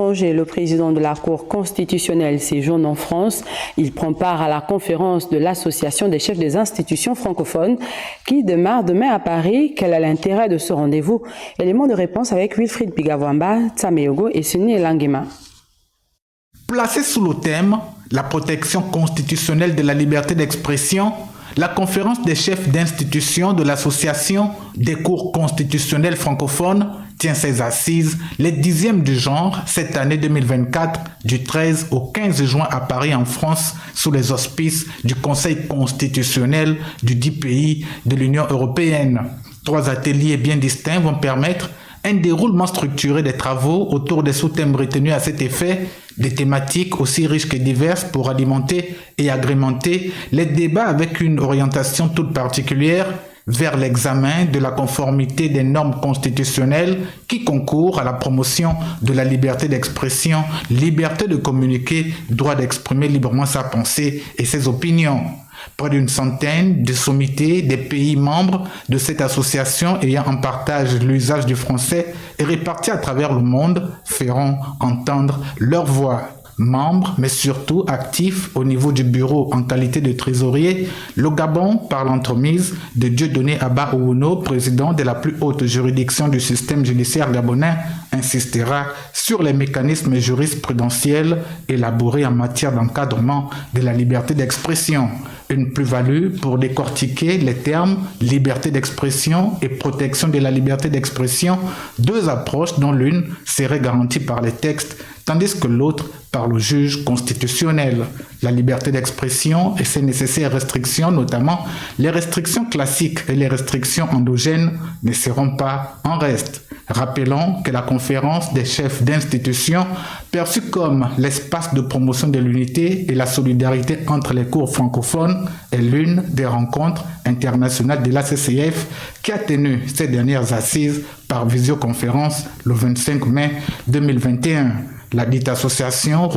Le président de la Cour constitutionnelle séjourne en France. Il prend part à la conférence de l'Association des chefs des institutions francophones qui démarre demain à Paris. Quel est l'intérêt de ce rendez-vous? Élément de réponse avec Wilfried Bigavwamba, Tsameyogo et Suni Elangema. Placé sous le thème « La protection constitutionnelle de la liberté d'expression », la conférence des chefs d'institutions de l'Association des cours constitutionnels francophones tient ses assises les 10e du genre cette année 2024 du 13 au 15 juin à Paris en France sous les auspices du Conseil constitutionnel du 10 pays de l'Union européenne. 3 ateliers bien distincts vont permettre un déroulement structuré des travaux autour des sous-thèmes retenus à cet effet, des thématiques aussi riches que diverses pour alimenter et agrémenter les débats avec une orientation toute particulière vers l'examen de la conformité des normes constitutionnelles qui concourent à la promotion de la liberté d'expression, liberté de communiquer, droit d'exprimer librement sa pensée et ses opinions. Près d'une centaine de sommités des pays membres de cette association ayant en partage l'usage du français et répartis à travers le monde feront entendre leur voix. Membres, mais surtout actifs au niveau du bureau en qualité de trésorier, le Gabon, par l'entremise de Dieudonné Abba Ouno, président de la plus haute juridiction du système judiciaire gabonais, insistera sur les mécanismes jurisprudentiels élaborés en matière d'encadrement de la liberté d'expression. Une plus-value pour décortiquer les termes liberté d'expression et protection de la liberté d'expression, 2 approches dont l'une serait garantie par les textes, tandis que l'autre par le juge constitutionnel. La liberté d'expression et ses nécessaires restrictions, notamment les restrictions classiques et les restrictions endogènes, ne seront pas en reste. Rappelons que la conférence des chefs d'institutions, perçue comme l'espace de promotion de l'unité et la solidarité entre les cours francophones, est l'une des rencontres internationales de l'ACCF qui a tenu ses dernières assises par visioconférence le 25 mai 2021. La dite association